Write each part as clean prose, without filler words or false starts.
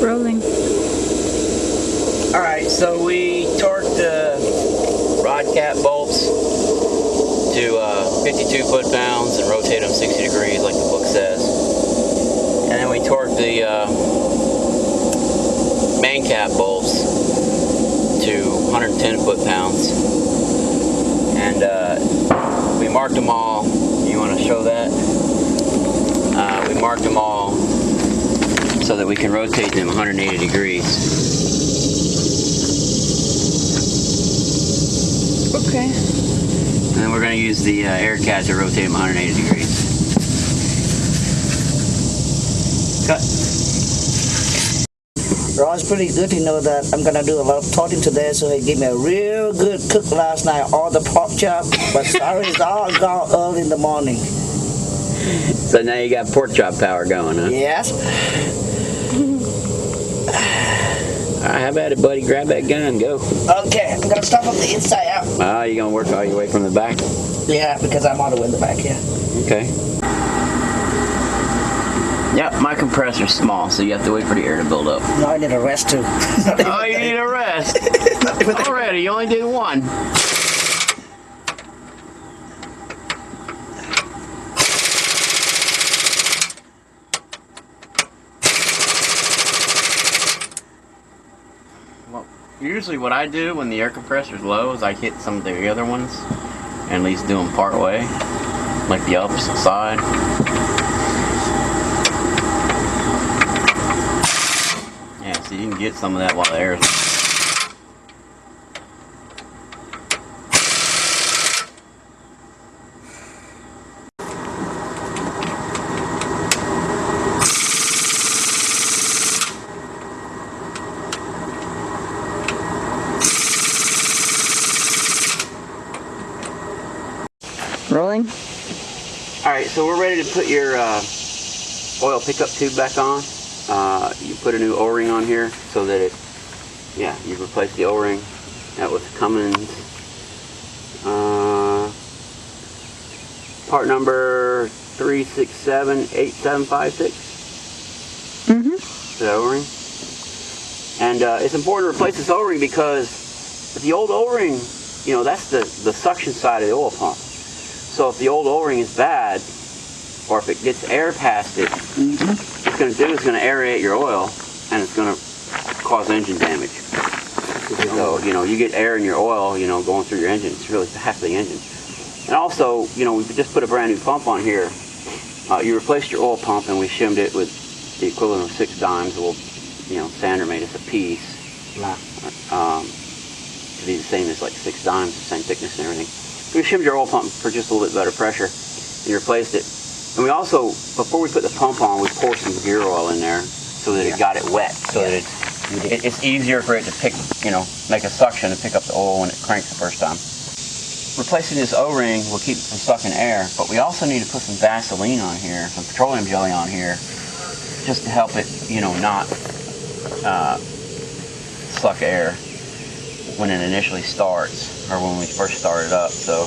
Rolling. Alright, so we torqued the rod cap bolts to 52 foot-pounds and rotate them 60 degrees like the book says. And then we torqued the main cap bolts to 110 foot-pounds. And we marked them all. You want to show that? We marked them all so that we can rotate them 180 degrees. Okay. And then we're going to use the air cat to rotate them 180 degrees. Cut. Raw's pretty good to know that I'm going to do a lot of talking today, so he gave me a real good cook last night, all the pork chop, but sorry, it's all gone early in the morning. So now you got pork chop power going, huh? Yes. Alright, how about it, buddy? Grab that gun, go. Okay, I'm going to start from the inside out. Oh, you going to work all your way from the back? Yeah, because I'm all the way in the back here. Okay. Yep, my compressor's small, so you have to wait for the air to build up. No, I need a rest too. Oh, you need a rest? Already, you only did one. Well, usually what I do when the air compressor's low is I hit some of the other ones and at least do them part way, like the opposite side. Yeah, so you can get some of that while the air is Rolling. Alright, so we're ready to put your oil pickup tube back on. You put a new O-ring on here so that it, yeah, you replace the O-ring. That was Cummins. Part number 3678756. The O-ring. And it's important to replace this O-ring because the old O-ring, you know, that's the suction side of the oil pump. So if the old O-ring is bad, or if it gets air past it, what it's going to do is going to aerate your oil, and it's going to cause engine damage. So, you know, you get air in your oil, you know, going through your engine, it's really bad for the engine. And also, you know, we just put a brand new pump on here. You replaced your oil pump, and we shimmed it with the equivalent of 6 dimes. Well, you know, Sander made us a piece. To be the same as like 6 dimes, the same thickness and everything. We shimmed your oil pump for just a little bit better pressure, and you replaced it. And we also, before we put the pump on, we poured some gear oil in there so that it got it wet, so that it's easier for it to pick, you know, make a suction to pick up the oil when it cranks the first time. Replacing this O-ring will keep it from sucking air, but we also need to put some Vaseline on here, some petroleum jelly on here, just to help it, you know, not suck air when it initially starts, or when we first start it up. So,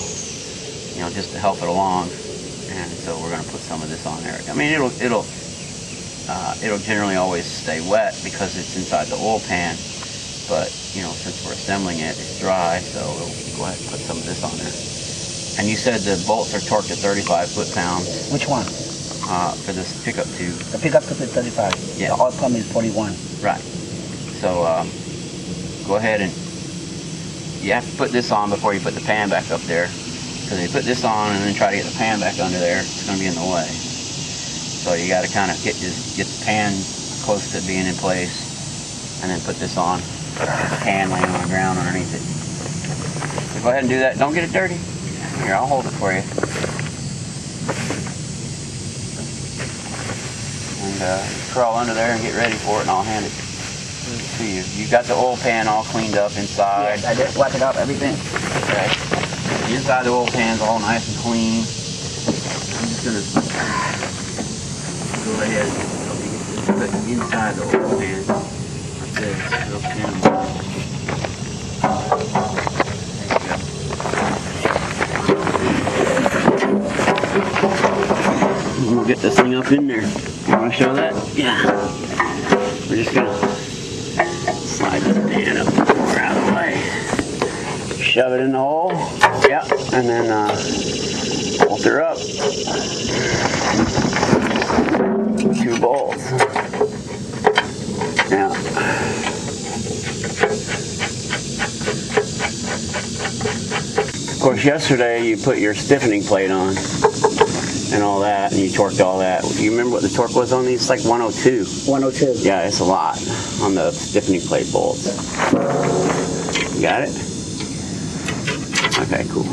you know, just to help it along. And so we're going to put some of this on there. I mean, it'll generally always stay wet because it's inside the oil pan. But, you know, since we're assembling it, it's dry, so we'll go ahead and put some of this on there. And you said the bolts are torqued to 35 foot-pounds. Which one? For this pickup tube. The pickup tube is 35. Yeah. The oil pump is 41. Right. So, go ahead and you have to put this on before you put the pan back up there. Because if you put this on and then try to get the pan back under there, it's going to be in the way. So you got to kind of get the pan close to being in place, and then put this on. Put the pan laying on the ground underneath it. So go ahead and do that. Don't get it dirty. Here, I'll hold it for you. And crawl under there and get ready for it, and I'll hand it to you. You got the oil pan all cleaned up inside. Yes, I just wipe it up, everything. Okay. The inside of the oil pan's all nice and clean. I'm just gonna go ahead and put the inside of the oil pan like this. Real thin. There you go. We'll get this thing up in there. You want to show that? Yeah. We're just gonna shove it in the hole. Yep, and then bolt her up. 2 bolts. Yeah. Of course, yesterday you put your stiffening plate on and all that, and you torqued all that. You remember what the torque was on these? It's like 102. 102. Yeah, it's a lot on the stiffening plate bolts. You got it? Okay, cool.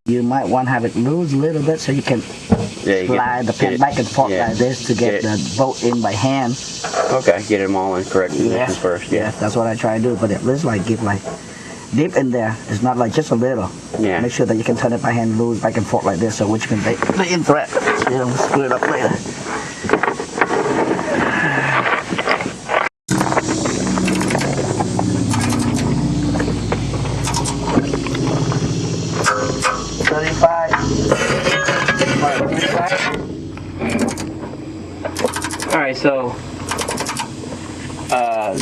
You might want to have it loose a little bit so you can slide the pin back and forth like this to get the bolt in by hand. Okay, get them all in correct position first. Yeah, that's what I try to do. But at least give deep in there. It's not like just a little. Yeah. Make sure that you can turn it by hand, loose back and forth like this, so which can be in thread. You don't screw it up later. Alright, so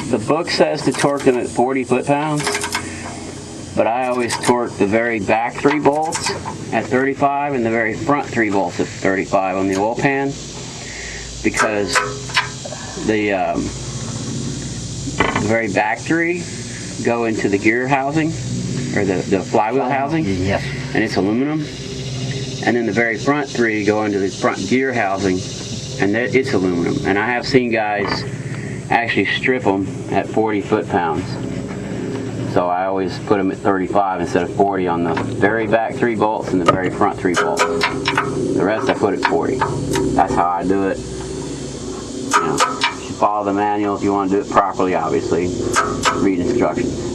the book says to torque them at 40 foot-pounds, but I always torque the very back 3 bolts at 35 and the very front 3 bolts at 35 on the oil pan, because the very back 3 go into the gear housing, or the flywheel housing, and it's aluminum. And then the very front 3 go into the front gear housing, and it's aluminum. And I have seen guys actually strip them at 40 foot-pounds. So I always put them at 35 instead of 40 on the very back 3 bolts and the very front 3 bolts. The rest I put at 40. That's how I do it. You know, you follow the manual if you want to do it properly, obviously. Read instructions.